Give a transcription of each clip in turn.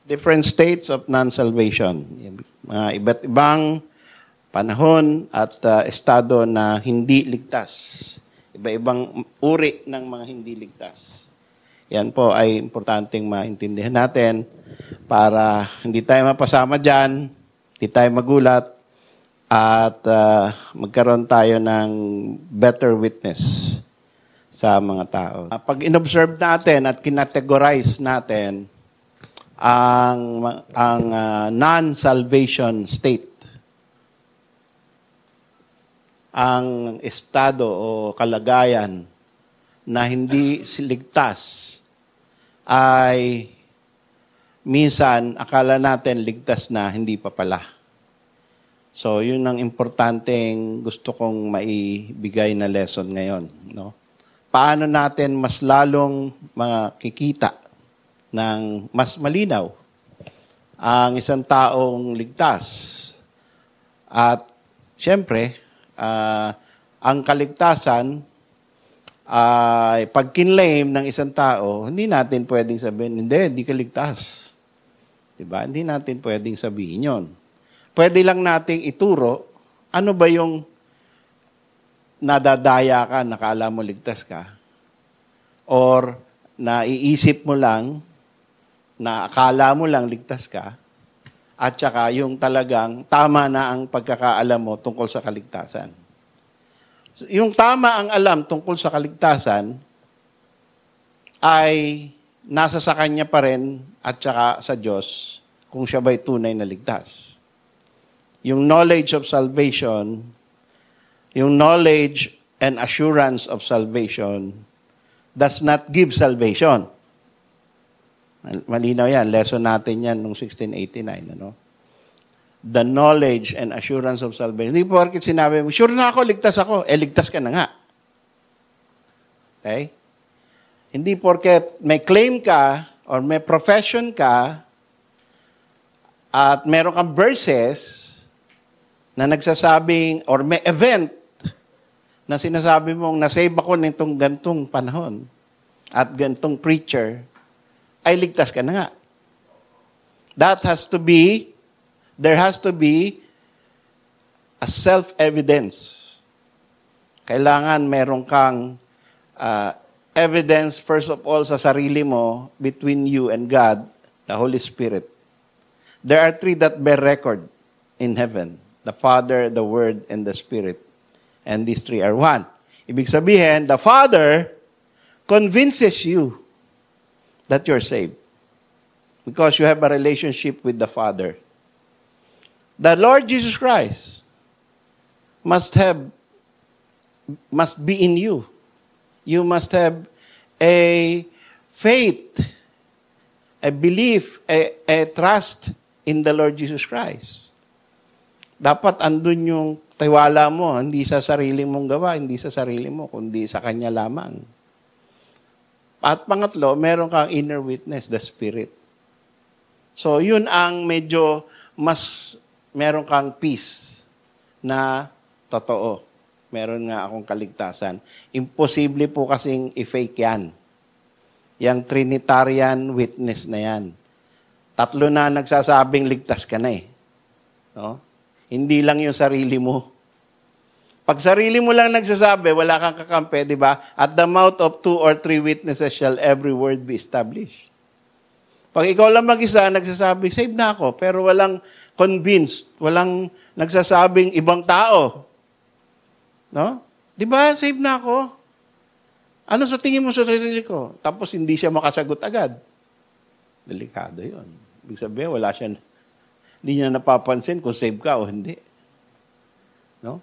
different states of non-salvation. Mga iba't ibang panahon at estado na hindi ligtas. Iba-ibang uri ng mga hindi ligtas. Yan po ay importanteng maintindihan natin para hindi tayo mapasama dyan, hindi tayo magulat, at magkaroon tayo ng better witness sa mga tao. Pag inobserve natin at kinategorize natin ang non-salvation state, ang estado o kalagayan na hindi ligtas, ay minsan akala natin ligtas na, hindi pa pala. So, yun ang importanteng gusto kong maibigay na lesson ngayon. No? Paano natin mas lalong makikita ng mas malinaw ang isang taong ligtas. At, syempre, ang kaligtasan ay pag kinlaim ng isang tao, hindi natin pwedeng sabihin, hindi ka ligtas. Diba? Hindi natin pwedeng sabihin yon. Pwede lang nating ituro, ano ba yung nadadaya ka, nakala mo ligtas ka? Or naiisip mo lang, na akala mo lang ligtas ka, at saka yung talagang tama na ang pagkakaalam mo tungkol sa kaligtasan. Yung tama ang alam tungkol sa kaligtasan ay nasa sa Kanya pa rin at saka sa Diyos kung siya ba'y tunay na ligtas. Yung knowledge of salvation, yung knowledge and assurance of salvation does not give salvation. Malinaw yan. Lesson natin yan noong 1689. Ano? The knowledge and assurance of salvation. Hindi po bakit sinabi mo, sure na ako, ligtas ako. Ligtas ka na nga. Okay? Hindi porket may claim ka or may profession ka at meron kang verses na nagsasabing or may event na sinasabi mong nasave ako nitong gantong panahon at gantong preacher, ay ligtas ka na nga. There has to be a self-evidence. Kailangan meron kang evidence, first of all, sa sarili mo, between you and God, the Holy Spirit. There are three that bear record in heaven. The Father, the Word, and the Spirit. And these three are one. Ibig sabihin, the Father convinces you that you're saved. Because you have a relationship with the Father. The Lord Jesus Christ must be in you. You must have a faith, a belief, a trust in the Lord Jesus Christ. Dapat andun yung tiwala mo, hindi sa sarili mong gawa, hindi sa sarili mo, kundi sa Kanya lamang. At pangatlo, meron kang inner witness, the Spirit. So, yun ang medyo mas meron kang peace na totoo. Meron nga akong kaligtasan. Imposible po kasing i-fake yan. Yang Trinitarian witness na yan. Tatlo na nagsasabing ligtas ka na eh. No? Hindi lang yung sarili mo. Pag sarili mo lang nagsasabi, wala kang kakampi, di ba? At the mouth of 2 or 3 witnesses shall every word be established. Pag ikaw lang mag-isa, nagsasabi, save na ako, pero walang convinced, walang nagsasabing ibang tao. No? Di ba, save na ako? Ano sa tingin mo sa sarili ko? Tapos hindi siya makasagot agad. Delikado yun. Ibig sabihin, hindi niya napapansin kung save ka o hindi. No?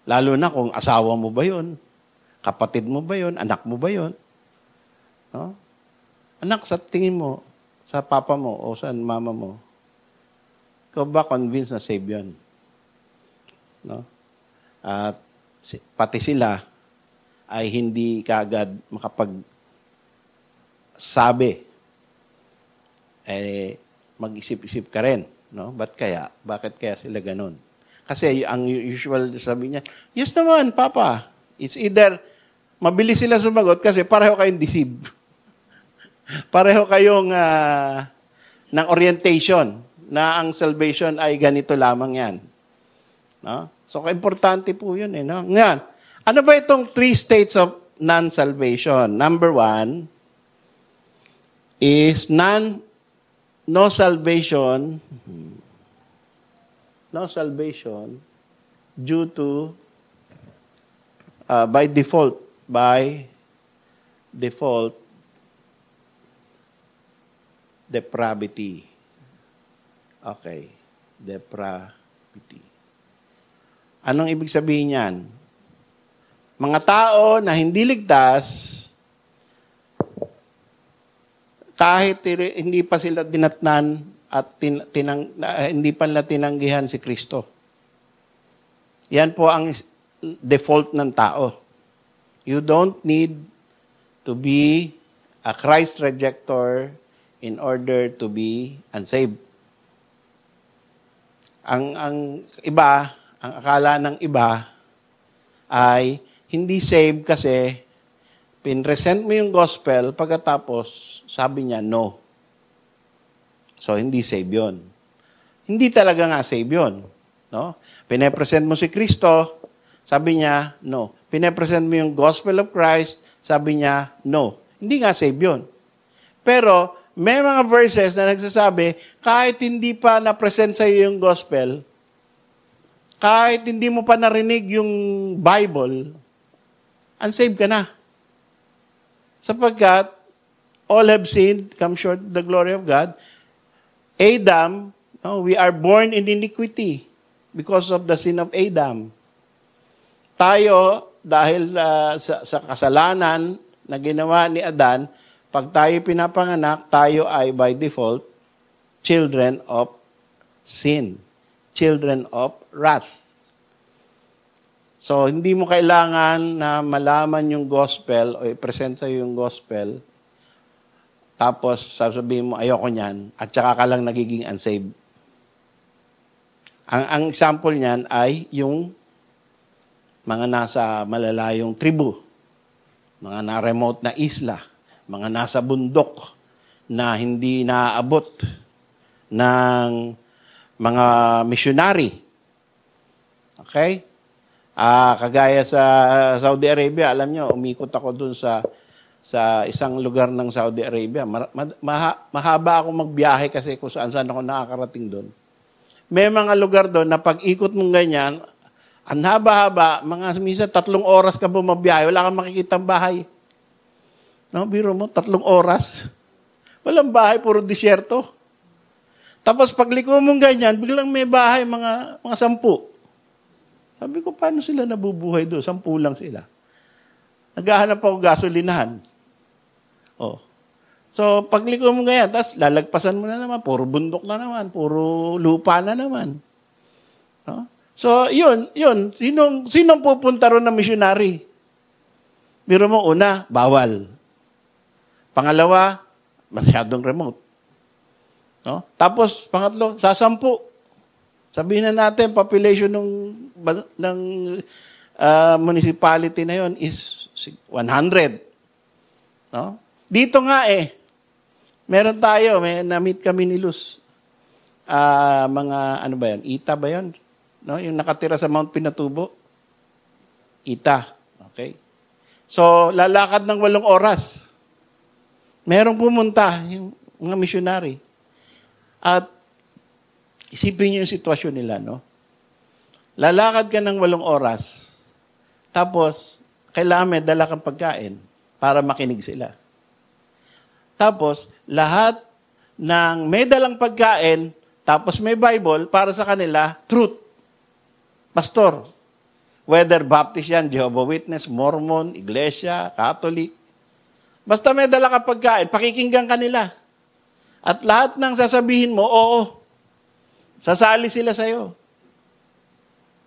Lalo na kung asawa mo ba yun, kapatid mo ba yun, anak mo ba yun. No? Anak, sa tingin mo, sa papa mo o sa mama mo, ikaw ba convinced na save yun? No? At pati sila ay hindi kaagad makapagsabi. Mag-isip-isip ka rin. No? Bakit kaya sila ganun? Kasi ang usual sabi niya, yes naman, Papa. It's either mabilis sila sumagot kasi pareho kayong deceive. Pareho kayong ng orientation na ang salvation ay ganito lamang yan. No? So, importante po yun. No? Ngayon, ano ba itong 3 states of non-salvation? Number 1 is no salvation due to by default depravity. Okay, depravity. Anong ibig sabihin yan? Mga tao na hindi ligtas, kahit hindi pa sila dinatnan at hindi pa nila tinanggihan si Kristo. Yan po ang default ng tao. You don't need to be a Christ rejecter in order to be unsaved. Ang iba, ang akala ng iba ay hindi saved kasi pinresent mo yung gospel, pagkatapos sabi niya no. So, hindi save yun. Hindi talaga nga save yun. No? Pinepresent mo si Kristo, sabi niya no. Pinepresent mo yung gospel of Christ, sabi niya no. Hindi nga save yun. Pero, may mga verses na nagsasabi, kahit hindi pa na-present sa iyo yung gospel, kahit hindi mo pa narinig yung Bible, unsaved ka na. Sapagkat, all have sinned, come short of the glory of God. Adam, we are born in iniquity because of the sin of Adam. Tayo, dahil sa kasalanan na ginawa ni Adan, pag tayo pinapanganak, tayo ay by default children of sin, children of wrath. So, hindi mo kailangan na malaman yung gospel o i-present sa'yo yung gospel, tapos sasabihin mo, ayoko niyan, at saka ka lang nagiging unsaved. Ang example niyan ay yung mga nasa malalayong tribu, mga na-remote na isla, mga nasa bundok na hindi naaabot ng mga missionary. Okay? Kagaya sa Saudi Arabia, alam nyo, umikot ako dun sa isang lugar ng Saudi Arabia. Mahaba ako magbiyahe kasi kung saan ako nakakarating doon. May mga lugar doon na pag ikot mong ganyan, ang haba-haba, mga minsan 3 oras ka bumabiyahe, wala kang makikitang bahay. No, biro mo, 3 oras. Walang bahay, puro disyerto. Tapos pagliko mong ganyan, biglang may bahay, mga 10. Sabi ko, paano sila nabubuhay doon? 10 lang sila. Naghahanap ako gasolinahan. Oh. So, pagliko mo ganyan, tapos lalagpasan mo na naman, puro bundok na naman, puro lupa na naman. No? So, yun. Sinong pupunta ron na missionary? Biro mo, una, bawal. Pangalawa, masyadong remote. No? Tapos, pangatlo, sa 10. Sabihin na natin, population ng municipality na yon is 100. No? Dito nga meron tayo, na-meet kami ni Luz. Mga, ano ba yan? Ita ba yan? No? Yung nakatira sa Mount Pinatubo. Ita. Okay? So, lalakad ng 8 oras. Merong pumunta, yung mga missionary. At isipin niyo yung sitwasyon nila, no? Lalakad ka ng 8 oras, tapos, kailangan may dala kang pagkain para makinig sila. Tapos, lahat ng may dalang pagkain, tapos may Bible, para sa kanila, truth. Pastor, whether Baptist yan, Jehovah's Witness, Mormon, Iglesia, Catholic, basta may dala kang pagkain, pakikinggan ka nila. At lahat ng sasabihin mo, oo, sasali sila sa'yo.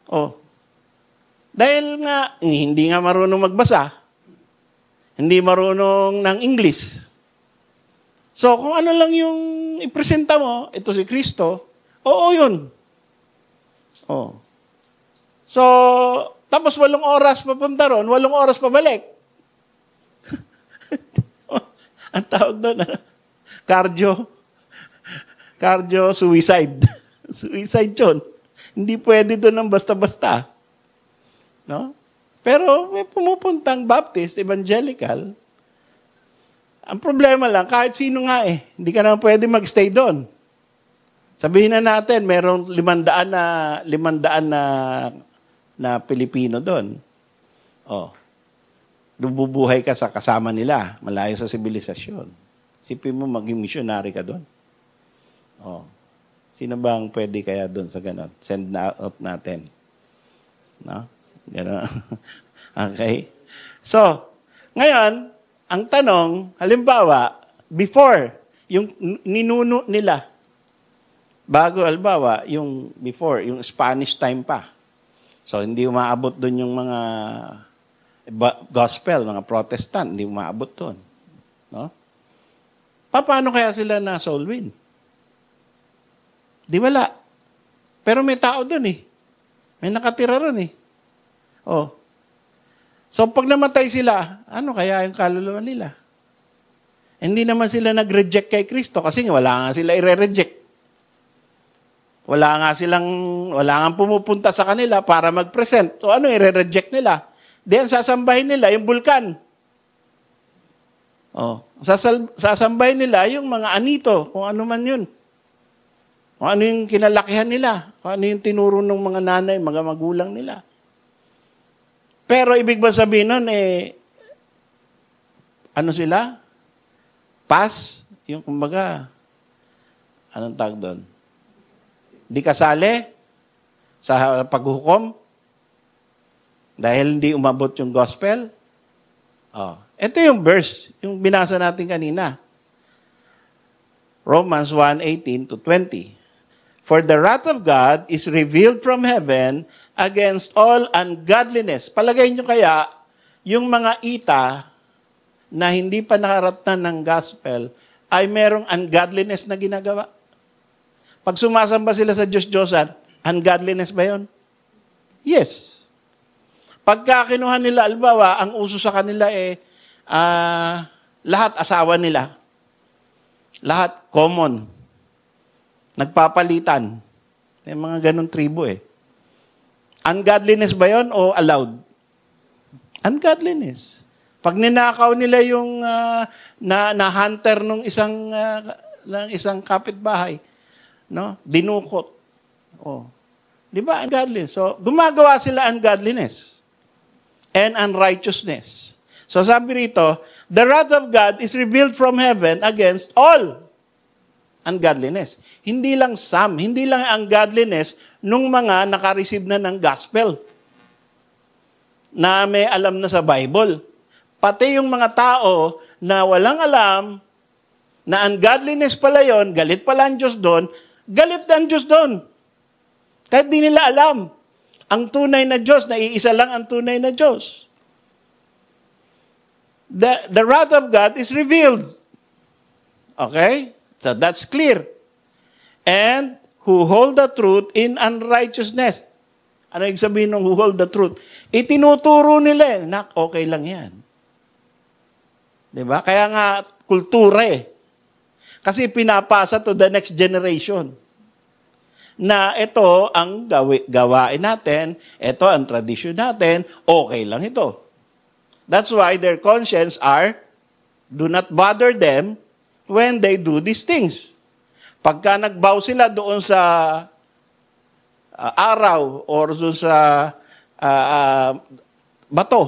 Oh. Dahil nga, hindi nga marunong magbasa. Hindi marunong ng English. So, kung ano lang yung ipresenta mo, ito si Kristo, oo yun. Oh. So, tapos 8 oras papunta ron, 8 oras pabalik. Ang tawag doon, cardio. Cardio-suicide. Suicide yun. Hindi pwede doon ng basta-basta. No? Pero may pumupuntang Baptist, Evangelical. Ang problema lang, kahit sino nga hindi ka naman pwede magstay doon. Sabihin na natin, merong 500 na Pilipino doon. Lububuhay ka sa kasama nila, malayo sa sibilisasyon. Sipin mo, maging missionary ka doon. Sino bang pwede kaya doon sa ganon? Send na out natin. No? Ganon. Okay? So, ngayon, ang tanong, halimbawa, before, yung ninuno nila, bago, halimbawa, yung before, yung Spanish time pa. So, hindi umaabot doon yung mga gospel, mga Protestant, hindi umaabot doon. No? Paano kaya sila na soul win? Di wala. Pero may tao doon May nakatira ron So, pag namatay sila, ano kaya yung kaluluwa nila? Hindi naman sila nag-reject kay Kristo kasi wala nga sila i-reject. Wala nga pumupunta sa kanila para mag-present. So, ano i-reject nila? Diyan sasambahin nila yung bulkan. Sasambahin nila yung mga anito, kung ano man yun. Kung ano yung kinalakihan nila. Kung ano yung tinuro ng mga nanay, mga magulang nila. Pero ibig ba sabihin nun, ano sila? Pass? Yung kumbaga, anong tawag doon? Di kasali sa paghukom? Dahil hindi umabot yung gospel? Ito yung verse, yung binasa natin kanina. Romans 1:18-20. For the wrath of God is revealed from heaven against all ungodliness. Palagay nyo kaya, yung mga ita na hindi pa nakaratnan ng gospel, ay merong ungodliness na ginagawa. Pag sumasamba sila sa Diyos-Diyosan, ungodliness ba yun? Yes. Pagka kinuha nila, albawa, ang uso sa kanila lahat asawa nila. Lahat common. Nagpapalitan. May mga ganong tribo Ungodliness ba yon o allowed? Ungodliness. Pag ninakaw nila yung na hunter ng isang kapitbahay, no? Dinukot. Di ba ungodliness? So, gumagawa sila ungodliness and unrighteousness. So, sabi rito, the wrath of God is revealed from heaven against all ungodliness. Hindi lang some, hindi lang ungodliness nung mga nakareceive na ng gospel na may alam na sa Bible. Pati yung mga tao na walang alam na ungodliness pala yon, galit pala ang Diyos doon, galit na ang Diyos doon. Kahit di nila alam. Ang tunay na Diyos, na iisa lang ang tunay na Diyos. The wrath of God is revealed. Okay? So that's clear. And who hold the truth in unrighteousness. Ano yung sabihin ng who hold the truth? Itinuturo nila okay lang yan. Diba? Kaya nga, kultura Kasi pinapasa to the next generation. Na ito ang gawain natin, ito ang tradisyon natin, okay lang ito. That's why their conscience do not bother them when they do these things. Pagka nagbow sila doon sa araw or doon sa bato,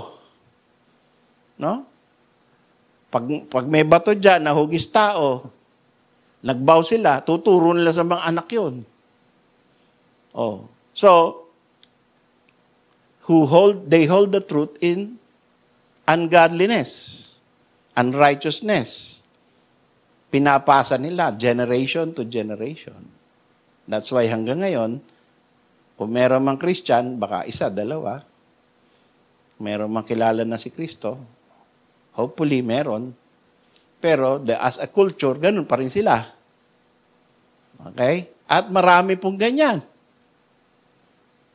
no? Pag may bato dyan, nahugis tao, nagbow sila, tuturo nila sa mga anak yun. So, they hold the truth in ungodliness, unrighteousness. Pinapasa nila, generation to generation. That's why hanggang ngayon, kung meron mang Christian, baka isa, dalawa. Meron mang kilala na si Kristo. Hopefully, meron. Pero, as a culture, ganun pa rin sila. Okay? At marami pong ganyan.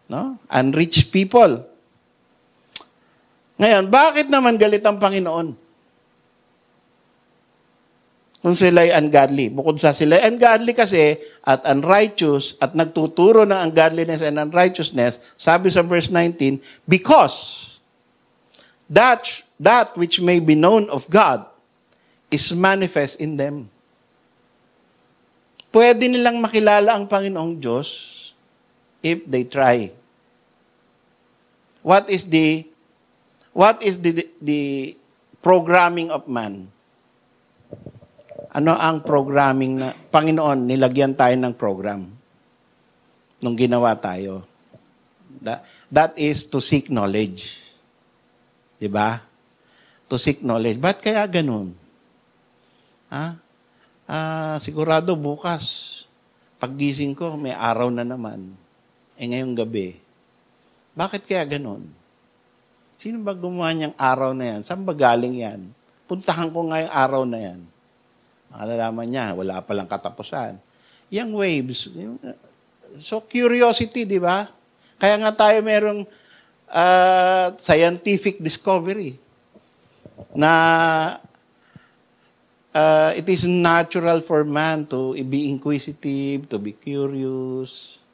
No? Unreached people. Ngayon, bakit naman galit ang Panginoon? Kung sila'y ungodly. Bukod sa sila'y ungodly kasi at unrighteous at nagtuturo ng ungodliness and unrighteousness, sabi sa verse 19, because that which may be known of God is manifest in them. Pwede nilang makilala ang Panginoong Diyos if they try. What is the programming of man? Ano ang programming na Panginoon, nilagyan tayo ng program nung ginawa tayo. That is to seek knowledge. Diba? To seek knowledge. Ba't kaya ganun? Sigurado bukas, paggising ko, may araw na naman. Ngayong gabi. Bakit kaya ganun? Sino ba gumawa niyang araw na yan? Saan ba galing yan? Puntahan ko nga yung araw na yan. Malalaman niya, wala palang katapusan. Yung waves. So, curiosity, di ba? Kaya nga tayo merong scientific discovery na it is natural for man to be inquisitive, to be curious.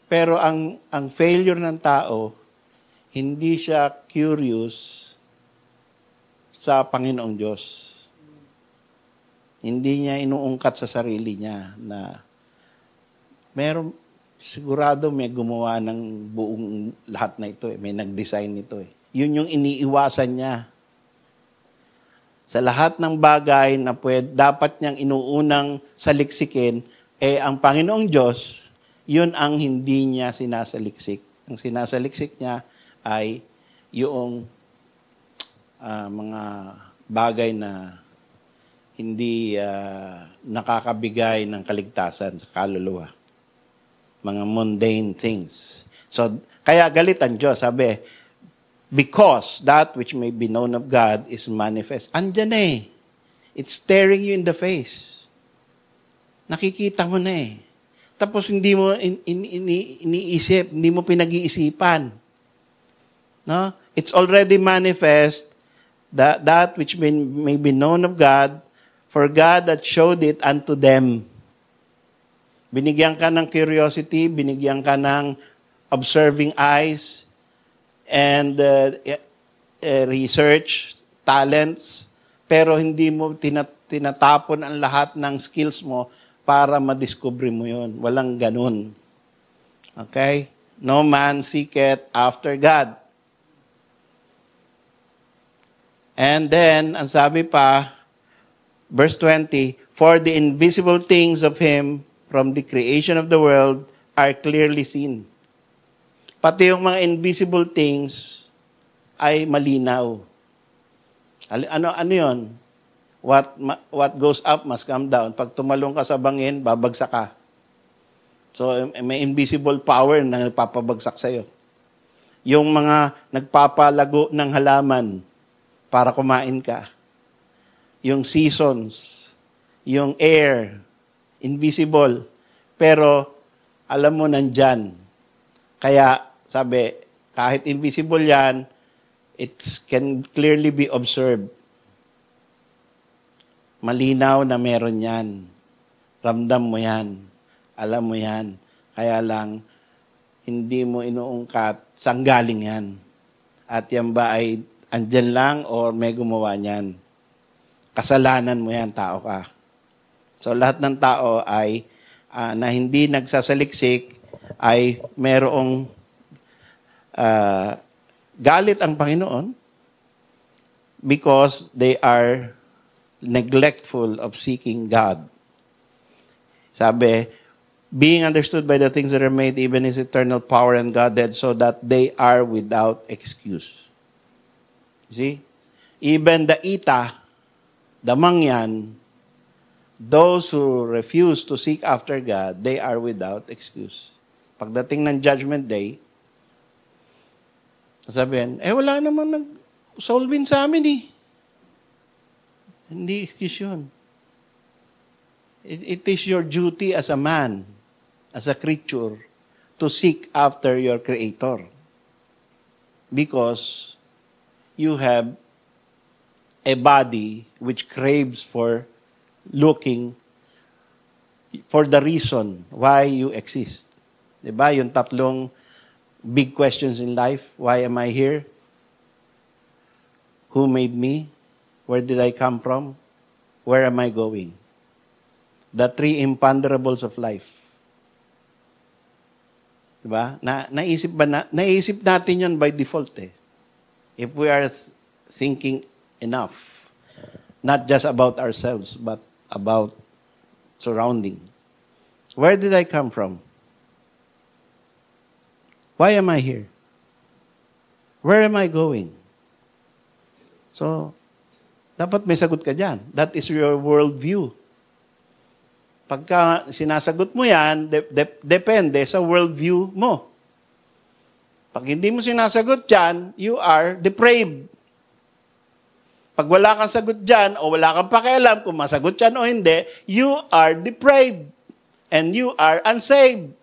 Pero ang failure ng tao, hindi siya curious sa Panginoong Diyos. Hindi niya inuungkat sa sarili niya na sigurado may gumawa ng buong lahat na ito. May nag-design nito. Yun yung iniiwasan niya. Sa lahat ng bagay na dapat niyang inuunang saliksikin, ang Panginoong Diyos, yun ang hindi niya sinasaliksik. Ang sinasaliksik niya ay yung mga bagay na hindi nakakabigay ng kaligtasan sa kaluluwa. Mga mundane things. So, kaya galit ang Diyos. Sabi, because that which may be known of God is manifest. Andyan eh. It's staring you in the face. Nakikita mo na eh. Tapos hindi mo iniisip, hindi mo pinag-iisipan. No? It's already manifest that which may be known of God, for God that showed it unto them. Binigyan ka ng curiosity, binigyan ka ng observing eyes, and research, talents, pero hindi mo tinatapon ang lahat ng skills mo para madiscover mo yun. Walang ganun. Okay? No man seeketh after God. And then, ang sabi pa, verse 20, for the invisible things of Him from the creation of the world are clearly seen. Pati yung mga invisible things ay malinaw. Ano yun? What goes up must come down. Pag tumalong ka sa bangin, babagsak ka. So, may invisible power na nagpapabagsak sa'yo. Yung mga nagpapalago ng halaman para kumain ka. Yung seasons, yung air, invisible. Pero, alam mo nandyan. Kaya, sabi, kahit invisible yan, it can clearly be observed. Malinaw na meron yan. Ramdam mo yan. Alam mo yan. Kaya lang, hindi mo inuungkat saan galing yan. At yan ba ay andyan lang o may gumawa niyan? Kasalanan mo yan, tao ka. So lahat ng tao ay na hindi nagsasaliksik ay merong galit ang Panginoon because they are neglectful of seeking God. Sabi, being understood by the things that are made, even His eternal power and Godhead, so that they are without excuse. See? Even the ita, the mangyan, those who refuse to seek after God, they are without excuse. Pagdating ng Judgment Day, sabihin, wala namang nag-solve sa amin eh. Hindi excuse yun. It is your duty as a man, as a creature, to seek after your Creator. Because you have a body which craves for looking for the reason why you exist. Diba? Yung tatlong big questions in life. Why am I here? Who made me? Where did I come from? Where am I going? The three imponderables of life. Diba? Naisip natin yun by default eh. If we are thinking enough, not just about ourselves, but about surrounding. Where did I come from? Why am I here? Where am I going? So, dapat may sagot ka dyan. That is your worldview. Pagka sinasagot mo yan, depende sa worldview mo. Pag hindi mo sinasagot dyan, you are depraved. Pag wala kang sagot dyan, o wala kang pakialam kung masagot yan o hindi, you are depraved. And you are unsaved.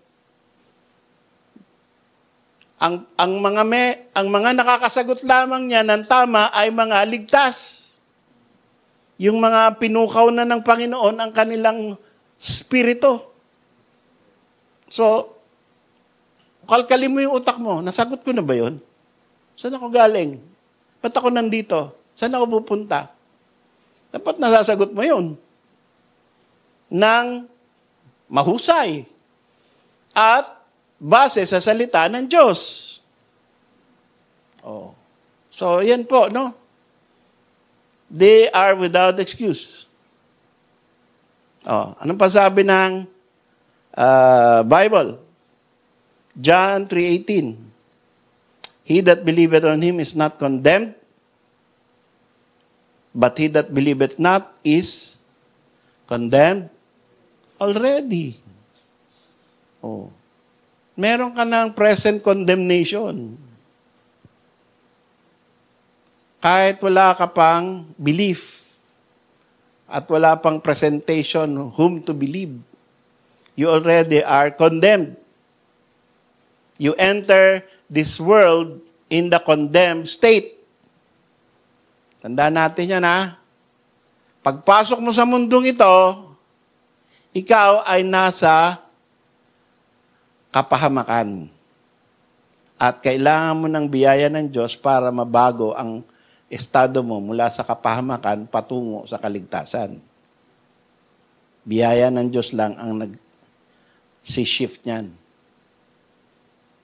Ang mga nakakasagot lamang niya ng tama ay mga ligtas. Yung mga pinukaw na ng Panginoon ang kanilang spirito. So, kalkalin mo yung utak mo. Nasagot ko na ba yun? Saan ako galing? Ba't ako nandito? Saan ako pupunta? Dapat nasasagot mo yun. Nang mahusay. At base sa salita ng Diyos. Oh. So, yan po, no? They are without excuse. Oh, anong pasabi ng Bible? John 3:18. He that believeth on him is not condemned, but he that believeth not is condemned already. Oh. Meron ka ng present condemnation. Kahit wala ka pang belief at wala pang presentation whom to believe, you already are condemned. You enter this world in the condemned state. Tandaan natin yan, ha? Pagpasok mo sa mundong ito, ikaw ay nasa kapahamakan. At kailangan mo ng biyaya ng Diyos para mabago ang estado mo mula sa kapahamakan patungo sa kaligtasan. Biyaya ng Diyos lang ang nag-shift niyan.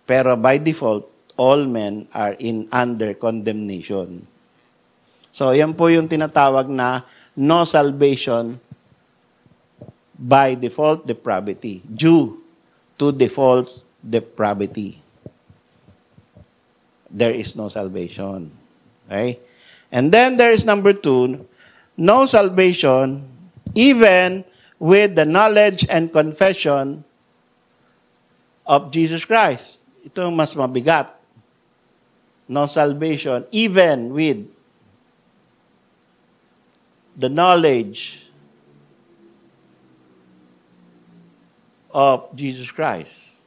Pero by default, all men are under condemnation. So, yan po yung tinatawag na no salvation by default depravity. Due to default depravity. There is no salvation. Okay? And then there is number 2, no salvation even with the knowledge and confession of Jesus Christ. Ito mas mabigat. No salvation even with the knowledge of Jesus Christ.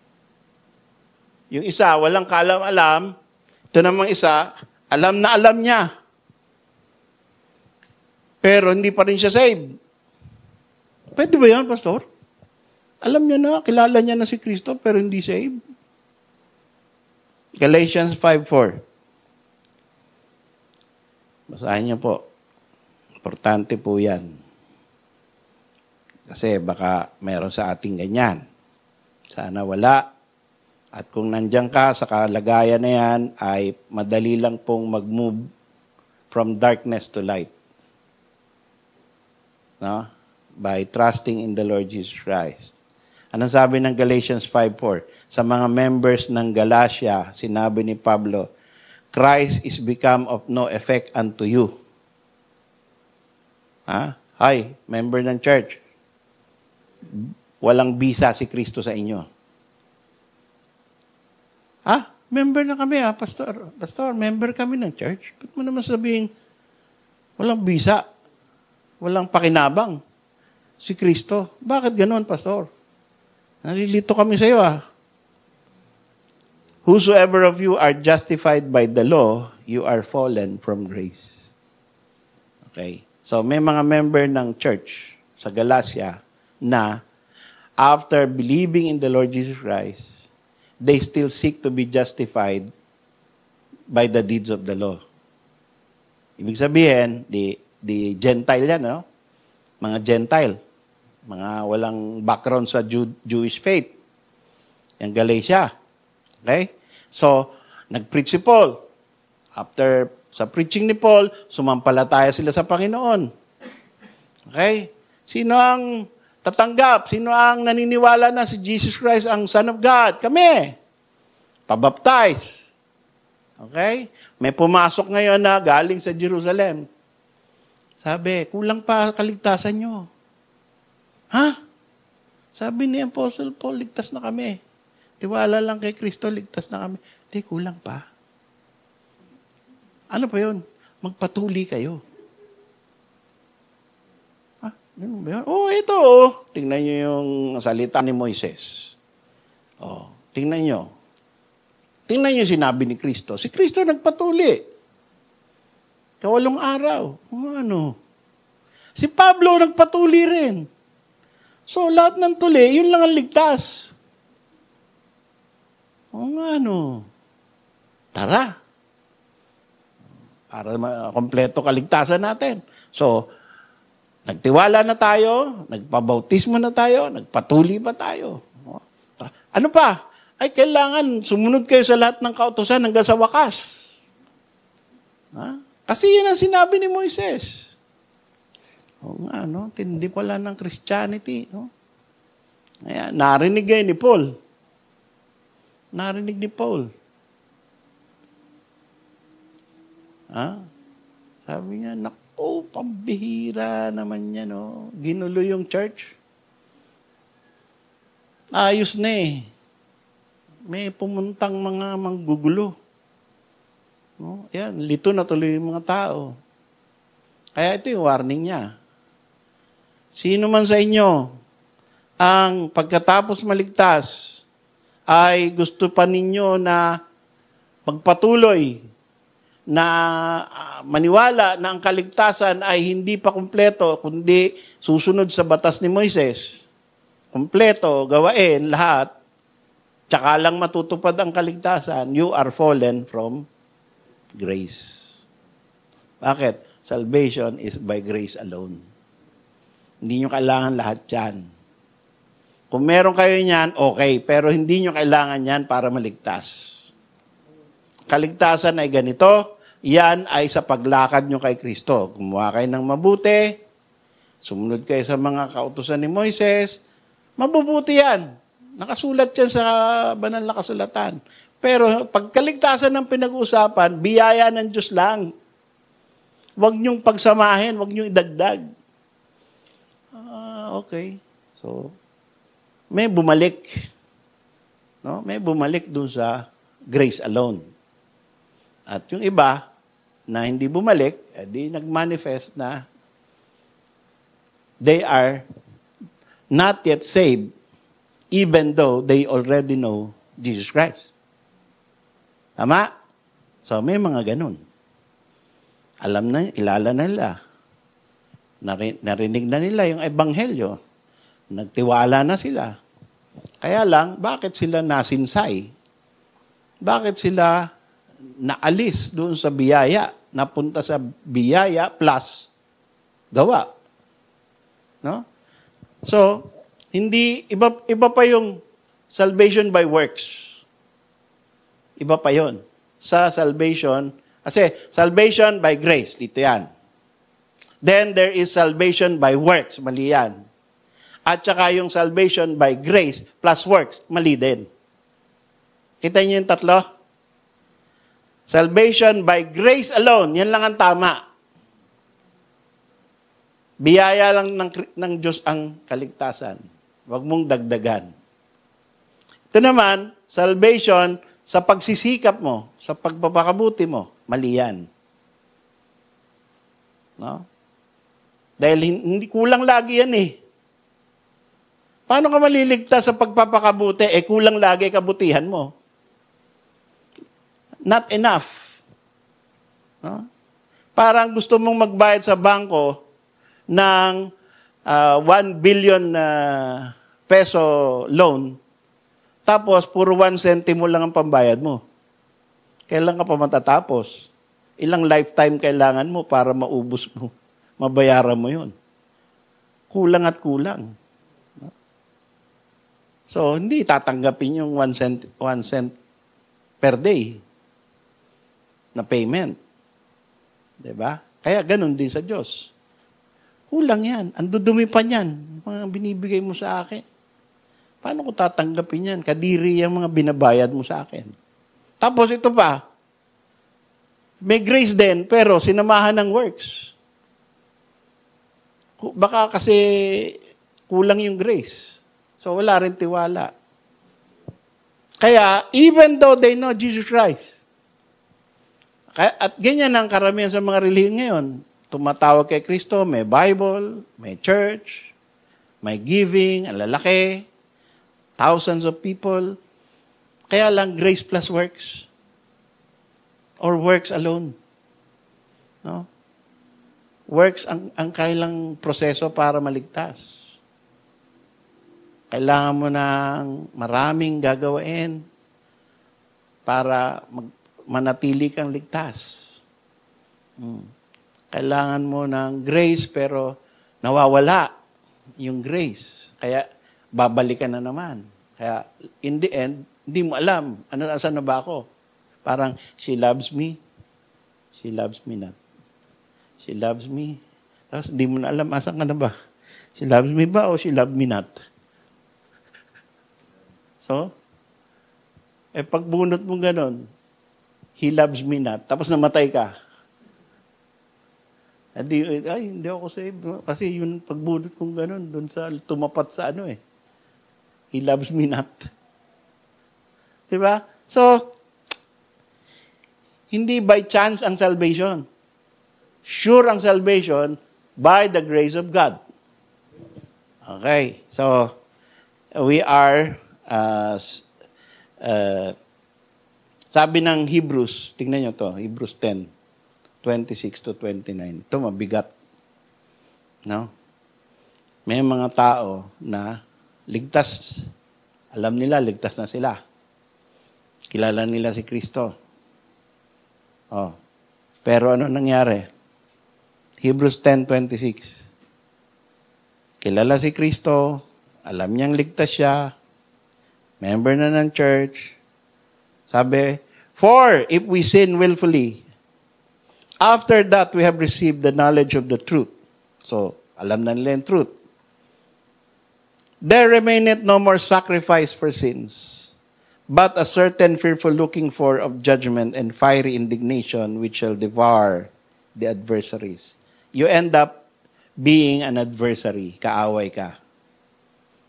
Yung isa, walang kaalam-alam. Ito namang isa, alam na alam niya. Pero hindi pa rin siya saved. Pwede ba yan, Pastor? Alam niya na, kilala niya na si Kristo, pero hindi saved. Galatians 5:4. Basahin niyo po. Importante po yan. Kasi baka meron sa ating ganyan. Sana wala. At kung nandiyan ka sa kalagayan na yan, ay madali lang pong mag-move from darkness to light. No? By trusting in the Lord Jesus Christ. Anong sabi ng Galatians 5:4? Sa mga members ng Galatia, sinabi ni Pablo, Christ is become of no effect unto you. Hi, member ng church. Walang bisa si Kristo sa inyo. Member na kami Pastor. Pastor, member kami ng church. Ba't mo naman sabihin, walang bisa, walang pakinabang si Kristo? Bakit ganoon, Pastor? Nalilito kami sa iyo Whosoever of you are justified by the law, you are fallen from grace. Okay. So, may mga member ng church sa Galatia na after believing in the Lord Jesus Christ, they still seek to be justified by the deeds of the law. Ibig sabihin, the Gentile yan, no? Mga Gentile, mga walang background sa Jewish faith. Yung Galatia. Okay? So, nag-preach si Paul. After sa preaching ni Paul, sumampalataya sila sa Panginoon. Okay? Sino ang tatanggap? Sino ang naniniwala na si Jesus Christ ang Son of God? Kami. Pabaptize. Okay? May pumasok ngayon na galing sa Jerusalem. Sabi, kulang pa kaligtasan nyo. Ha? Sabi ni Apostle Paul, ligtas na kami. Tiwala lang kay Kristo, ligtas na kami. Hindi, kulang pa. Ano pa yun? Magpatuli kayo. Ah, ganun ba yun? Oh, ito. Oh. Tingnan nyo yung salita ni Moises. Oh, tingnan nyo. Tingnan nyo sinabi ni Kristo. Si Kristo nagpatuli. Kawalong araw. Ano? Si Pablo nagpatuli rin. So, lahat ng tuli, yun lang ang ligtas. Ano? Tara. Para kompleto kaligtasan natin. So, nagtiwala na tayo, nagpabautismo na tayo, nagpatuli pa tayo. Ano pa? Ay, kailangan sumunod kayo sa lahat ng kautusan hanggang sa wakas. Ha? Kasi yun ang sinabi ni Moises. Tindi pala ng Christianity. No? Ayan, narinig kayo ni Paul. Narinig ni Paul. Ha? Sabi niya, naku, pambihira naman yan. No? Ginulo yung church. Ayos na eh. May pumuntang mga manggugulo. No? Yan, lito na tuloy yung mga tao. Kaya ito yung warning niya. Sino man sa inyo ang pagkatapos maligtas ay gusto pa ninyo na magpatuloy na maniwala na ang kaligtasan ay hindi pa kumpleto, kundi susunod sa batas ni Moises. Kumpleto, gawain, lahat, tsaka lang matutupad ang kaligtasan, you are fallen from grace. Bakit? Salvation is by grace alone. Hindi nyo kailangan lahat yan. Kung meron kayo niyan, okay. Pero hindi nyo kailangan yan para maligtas. Kaligtasan ay ganito. Yan ay sa paglakad nyo kay Kristo. Gumawa kayo ng mabuti. Sumunod kayo sa mga kautusan ni Moises. Mabubuti yan. Nakasulat yan sa banal na kasulatan. Pero pag kaligtasan ng pinag-uusapan, biyaya ng Diyos lang. Huwag nyong pagsamahin, huwag nyong idagdag. Okay. So, may bumalik. No? May bumalik dun sa grace alone. At yung iba na hindi bumalik, di nag-manifest na they are not yet saved even though they already know Jesus Christ. Tama? So, may mga ganun. Alam na, kilala na nila. Narinig na nila yung ebanghelyo. Nagtiwala na sila. Kaya lang, bakit sila nasinsay? Bakit sila naalis doon sa biyaya? Napunta sa biyaya plus gawa. No? So, iba pa yung salvation by works. Iba pa yon. Sa salvation, kasi salvation by grace, dito yan. Then there is salvation by works, mali yan. At saka yung salvation by grace plus works, mali din. Kita niyo yung tatlo? Salvation by grace alone, yan lang ang tama. Biyaya lang ng Diyos ang kaligtasan. Huwag mong dagdagan. Ito naman, salvation sa pagsisikap mo, sa pagpapakabuti mo, mali yan. No? Dahil hindi kulang lagi yan eh. Paano ka maliligtas sa pagpapakabuti? Kulang lagi kabutihan mo. Not enough. No? Parang gusto mong magbayad sa bangko ng 1 billion peso loan, tapos puro 1 centimo lang ang pambayad mo. Kailan ka pa matatapos? Ilang lifetime kailangan mo para maubos mo, mabayaran mo yun. Kulang at kulang. So, hindi tatanggapin yung 1 cent per day na payment. Diba? Kaya ganun din sa Diyos. Kulang yan. Ang dudumi pa niyan. Mga binibigay mo sa akin. Paano ko tatanggapin yan? Kadiri yung mga binabayad mo sa akin. Tapos ito pa, may grace din, pero sinamahan ng works. Baka kasi kulang yung grace. So wala rin tiwala. Kaya, even though they know Jesus Christ, at ganyan ang karamihan sa mga relihiyon ngayon, tumatawag kay Kristo, may Bible, may church, may giving, ang lalaki, thousands of people. Kaya lang grace plus works. Or works alone. No? Works ang kailang proseso para maligtas. Kailangan mo ng maraming gagawin para manatili kang ligtas. Kailangan mo ng grace pero nawawala yung grace. Kaya babalikan na naman. Kaya in the end, hindi mo alam, asan na ba ako? Parang, she loves me. She loves me not. She loves me. Tapos hindi mo na alam, asan ka na ba? She loves me ba o she loves me not? So, pagbunot mo ganon, he loves me not. Tapos namatay ka. Hindi ako saved. Kasi yun, pagbunot kong ganon, dun sa, tumapat sa he loves me not. Diba? So, hindi by chance ang salvation. Sure ang salvation by the grace of God. Okay. So, we are, sabi ng Hebrews, tingnan nyo to, Hebrews 10, 26 to 29. Ito mabigat. No? May mga tao na ligtas. Alam nila, ligtas na sila. Kilala nila si Kristo. Oh. Pero ano nangyari? Hebrews 10:26. Kilala si Kristo, alam niyang ligtas siya, member na ng church. Sabi, for if we sin willfully, after that we have received the knowledge of the truth. So, alam na nila yung truth. There remaineth no more sacrifice for sins, but a certain fearful looking for of judgment and fiery indignation which shall devour the adversaries. You end up being an adversary. Kaaway ka.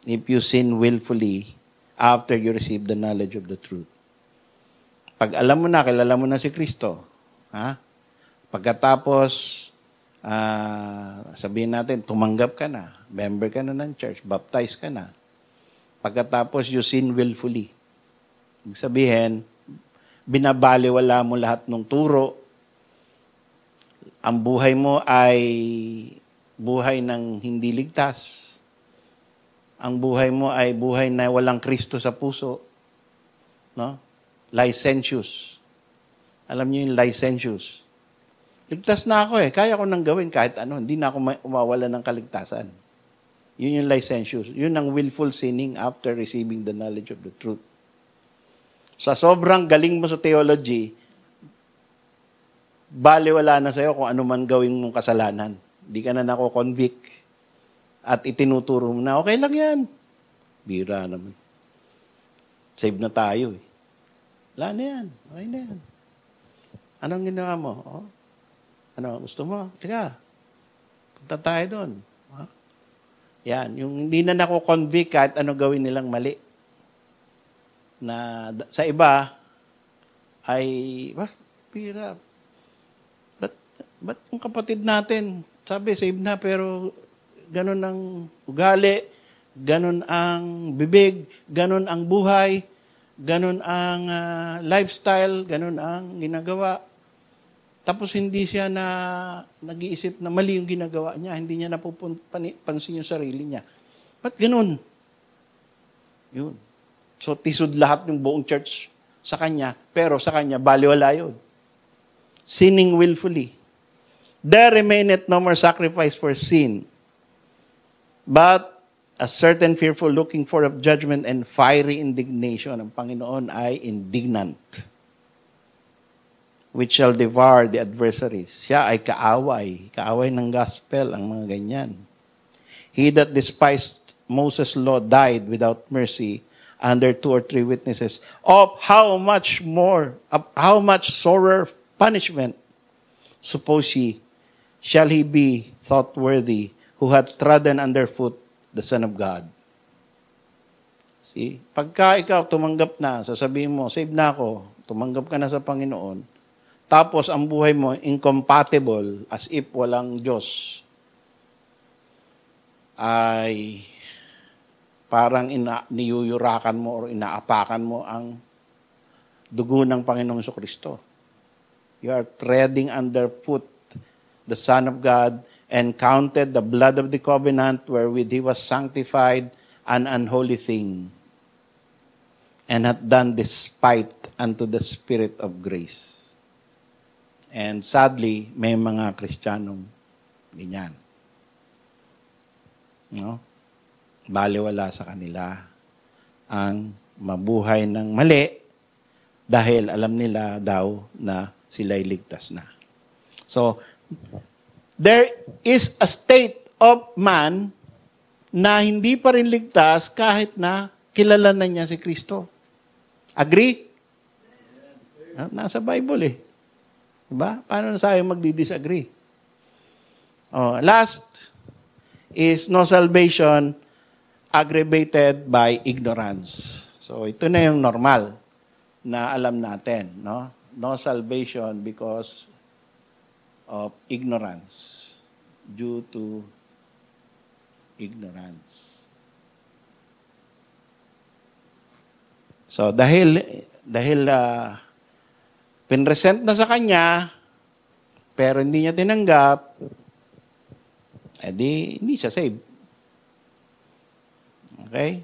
If you sin willfully after you receive the knowledge of the truth. Pag alam mo na, kilala mo na si Kristo. Pagkatapos, sabihin natin, tumanggap ka na, member ka na ng church, baptized ka na. Pagkatapos, you sin willfully. Ibig sabihin, binabaliwala mo lahat ng turo. Ang buhay mo ay buhay ng hindi ligtas. Ang buhay mo ay buhay na walang Kristo sa puso. No? Licentious. Alam niyo yung licentious. Ligtas na ako Kaya ko nang gawin kahit ano. Hindi na ako umawala ng kaligtasan. Yun yung licentious. Yun ang willful sinning after receiving the knowledge of the truth. Sa sobrang galing mo sa theology, baliwala na sa'yo kung ano man gawin mong kasalanan. Hindi ka na nako-convict. At itinuturo mo na, okay lang yan. Bira naman. Save na tayo Wala na yan. Okay na yan. Anong ginawa mo? Ano, gusto mo? Teka, punta tayo doon. Yan, yung hindi na nako-convict kahit ano gawin nilang mali. Na sa iba ay, pira. Ba't yung kapatid natin, sabi, save na, pero ganun ang ugali, ganun ang bibig, ganun ang buhay, ganun ang lifestyle, ganun ang ginagawa. Tapos hindi siya nag-iisip na mali yung ginagawa niya. Hindi niya napupansin yung sarili niya. Ba't ganun? Yun. So, tisod lahat yung buong church sa kanya. Pero sa kanya, baliwala yun. Sinning willfully. There remaineth no more sacrifice for sin, but a certain fearful looking for of judgment and fiery indignation. Ang Panginoon ay indignant, which shall devour the adversaries. Siya ay kaaway ng gospel, ang mga ganyan. He that despised Moses' law died without mercy under 2 or 3 witnesses. Of how much sorer punishment, suppose ye, shall he be thought worthy who hath trodden underfoot the Son of God. See? Pagka ikaw tumanggap na, sasabihin mo, save na ako, tumanggap ka na sa Panginoon, tapos ang buhay mo incompatible as if walang Diyos, ay parang niyuyurakan mo o inaapakan mo ang dugo ng Panginoong Jesucristo. You are treading underfoot the Son of God, and counted the blood of the covenant wherewith he was sanctified an unholy thing, and hath done despite unto the Spirit of grace. And sadly, may mga Kristiyanong ganyan. No? Baliwala sa kanila ang mabuhay ng mali dahil alam nila daw na sila'y ligtas na. So, there is a state of man na hindi pa rin ligtas kahit na kilala na niya si Kristo. Agree? Nasa Bible eh. Diba? Paano na tayo magdi-disagree? Last is no salvation aggravated by ignorance. So ito na yung normal na alam natin. No salvation because of ignorance, due to ignorance. So dahil pinresent na sa kanya, pero hindi niya tinanggap, edi hindi siya saved. Okay?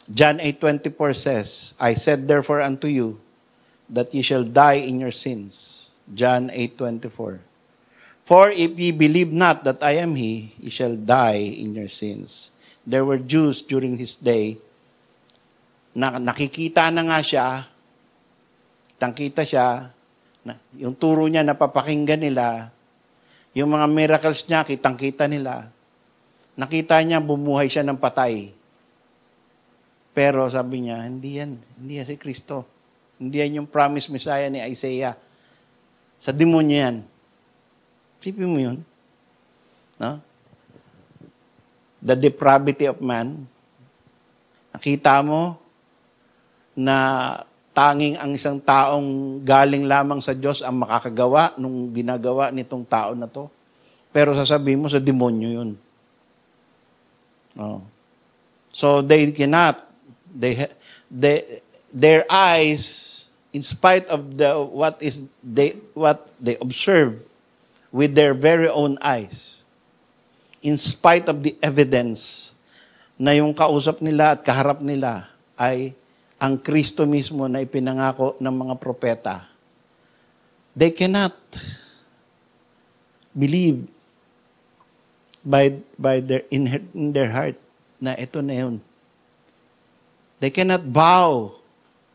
John 8:24 says, I said therefore unto you, that ye shall die in your sins. John 8:24. For if ye believe not that I am He, ye shall die in your sins. There were Jews during His day na nakikita na nga siya, tangkita siya, yung turo niya napapakinggan nila, yung mga miracles niya, kitang-kita nila. Nakita niya, bumuhay siya ng patay. Pero sabi niya, hindi yan si Kristo. Hindi yan yung promised Messiah ni Isaiah. Sa demonyo yan. Sipin mo yun. No? The depravity of man. Nakita mo na tanging ang isang taong galing lamang sa Diyos ang makakagawa nung ginagawa nitong tao na to. Pero sasabihin mo, sa demonyo yun. No. So they cannot, their eyes, in spite of what they observe with their very own eyes, in spite of the evidence na yung kausap nila at kaharap nila ay ang Kristo mismo na ipinangako ng mga propeta, they cannot believe in their heart na ito na yun. They cannot bow.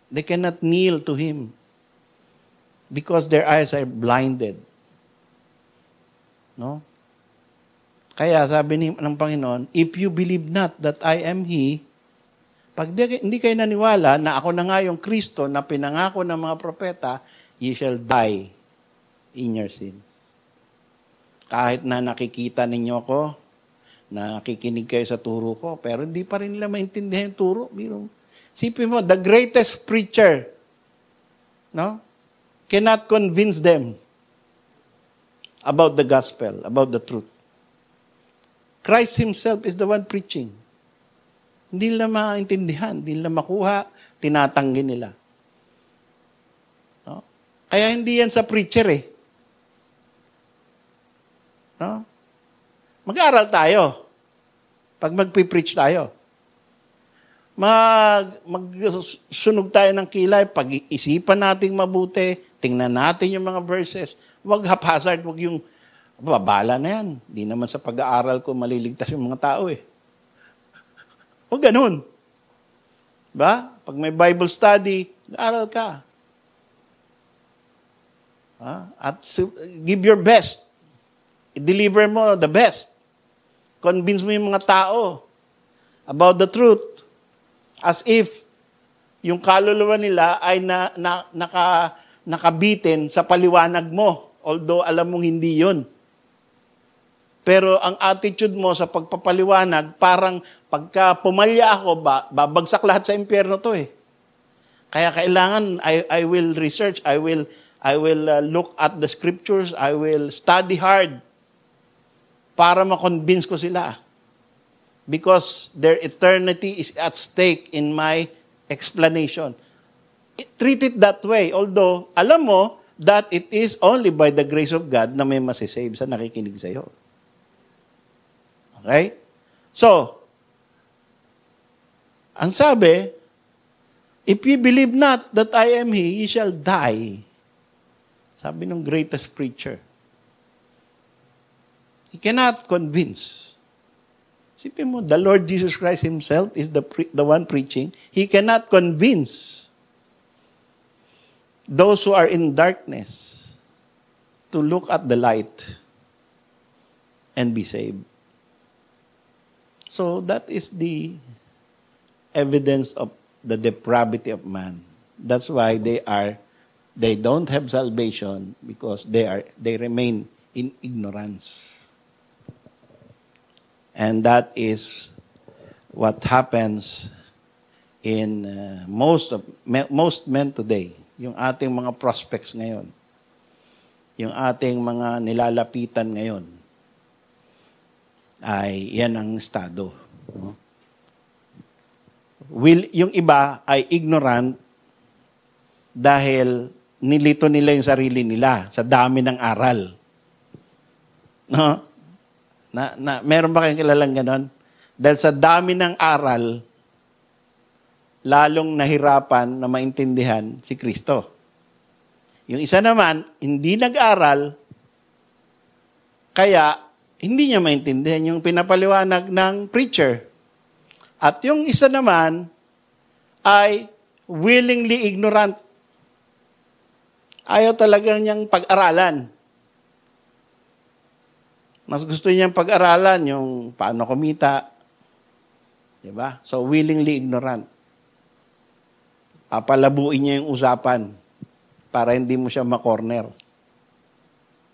They cannot kneel to Him because their eyes are blinded. No? Kaya sabi ng Panginoon, if you believe not that I am He, pag hindi kayo naniwala na ako na nga yung Kristo na pinangako ng mga propeta, ye shall die in your sins. Kahit na nakikita ninyo ako, na nakikinig kayo sa turo ko, pero hindi pa rin nila maintindihan yung turo. Sipin mo, the greatest preacher, no, cannot convince them about the gospel, about the truth. Christ Himself is the one preaching. Hindi nila maintindihan, hindi nila makuha, tinatanggi nila. Kaya hindi yan sa preacher eh. No? Mag-aaral tayo. Pag magpipreach tayo. Magsunog tayo ng kilay, pag-isipan natin mabuti, tingnan natin yung mga verses. Huwag haphazard, huwag yung, babala na yan. Hindi naman sa pag-aaral ko maliligtas yung mga tao eh. Huwag ganun. Ba? Pag may Bible study, aral ka. At give your best. I-deliver mo the best. Convince mo yung mga tao about the truth. As if yung kaluluwa nila ay nakabitin sa paliwanag mo. Although alam mong hindi yun. Pero ang attitude mo sa pagpapaliwanag, parang pagka pumalya ako, babagsak lahat sa impyerno to eh. Kaya kailangan, I will research, I will look at the scriptures, I will study hard para ma-convince ko sila. Because their eternity is at stake in my explanation. Treat it that way. Although, alam mo that it is only by the grace of God na may masisave sa nakikinig sa iyo. Okay? So, ang sabi, if you believe not that I am He, ye shall die. Sabi ng greatest preacher. He cannot convince. Sipin mo, the Lord Jesus Christ Himself is the one preaching. He cannot convince those who are in darkness to look at the light and be saved. So that is the evidence of the depravity of man. That's why they don't have salvation because they remain in ignorance. And that is what happens in most men today. Yung ating mga prospects ngayon. Yung ating mga nilalapitan ngayon. Ay yan ang estado. No? Yung iba ay ignorant dahil nilito nila yung sarili nila sa dami ng aral. No? Meron ba kayong kilalang ganon? Dahil sa dami ng aral, lalong nahirapan na maintindihan si Kristo. Yung isa naman, hindi nag-aral, kaya hindi niya maintindihan yung pinapaliwanag ng preacher. At yung isa naman ay willingly ignorant. Ayaw talagang niyang pag-aralan. Mas gusto niyang pag-aralan yung paano kumita. Diba? So, willingly ignorant. Papalabuin niya yung usapan para hindi mo siya ma-corner.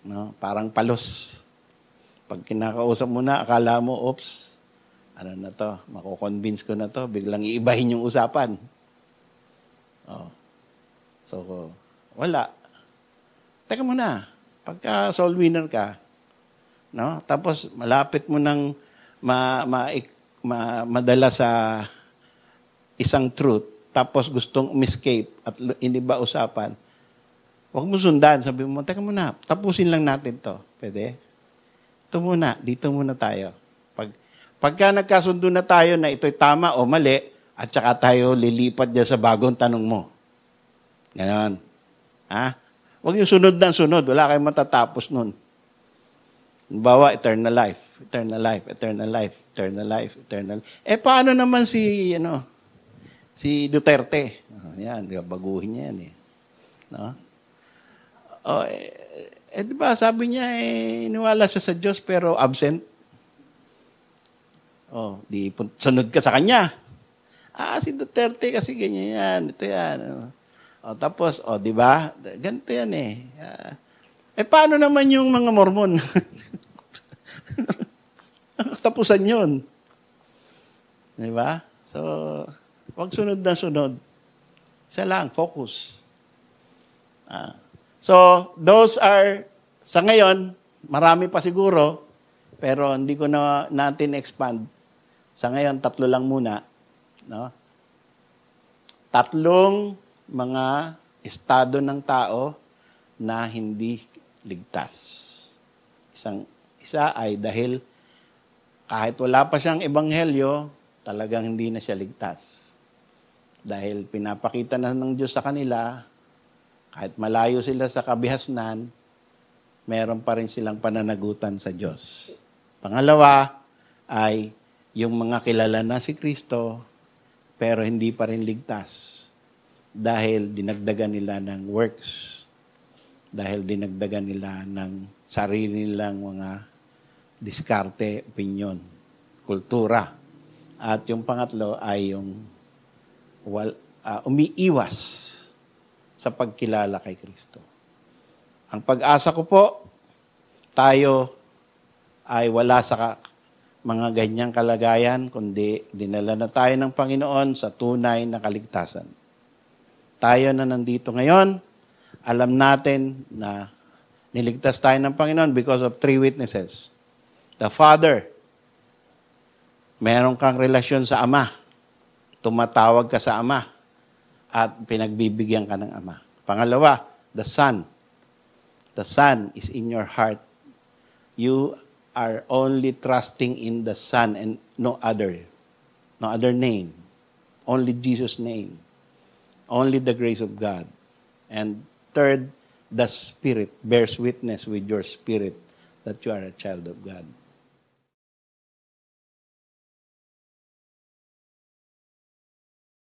No? Parang palos. Pag kinakausap mo na, akala mo, oops, ano na to, mako-convince ko na to, biglang iibahin yung usapan. Oh. So, wala. Teka muna, pagka soul winner ka, no? Tapos malapit mo nang madala sa isang truth, tapos gustong escape at iniba usapan, huwag mo sundan. Sabi mo, teka muna, tapusin lang natin to. Pwede? Ito muna, dito muna tayo. Pagka nagkasundo na tayo na ito'y tama o mali, at saka tayo lilipat dyan sa bagong tanong mo. Ganon. Ha? Huwag yung sunod na sunod. Wala kayong matatapos nun. Bawa, eternal life, eternal life, eternal life, eternal life, eternal life. Paano naman si Duterte? Yan, baguhin niya yan eh. No? Di ba, sabi niya, iniwala siya sa Diyos pero absent. Di sunod ka sa kanya. Si Duterte kasi ganyan yan. Ito yan. Tapos, di ba? Ganito yan eh. Paano naman yung mga Mormon? Tapusan yun. Di ba? So, wag sunod na sunod. Isa lang, focus. So, those are, sa ngayon, marami pa siguro, pero hindi ko na natin expand. Sa ngayon, 3 lang muna. No? 3 mga estado ng tao na hindi ligtas. Isa ay dahil kahit wala pa siyang ebanghelyo, talagang hindi na siya ligtas. Dahil pinapakita na ng Diyos sa kanila, kahit malayo sila sa kabihasnan, meron pa rin silang pananagutan sa Diyos. Pangalawa ay yung mga kilala na si Kristo, pero hindi pa rin ligtas. Dahil dinagdagan nila ng works. Dahil dinagdagan nila ng sarili nilang mga diskarte, opinion, kultura. At yung pangatlo ay yung umiiwas sa pagkilala kay Kristo. Ang pag-asa ko po, tayo ay wala sa mga ganyang kalagayan, kundi dinala na tayo ng Panginoon sa tunay na kaligtasan. Tayo na nandito ngayon, alam natin na niligtas tayo ng Panginoon because of 3 witnesses. The Father, meron kang relasyon sa Ama. Tumatawag ka sa Ama at pinagbibigyan ka ng Ama. Pangalawa, the Son. The Son is in your heart. You are only trusting in the Son and no other name. Only Jesus' name. Only the grace of God. And third, the Spirit bears witness with your spirit that you are a child of God.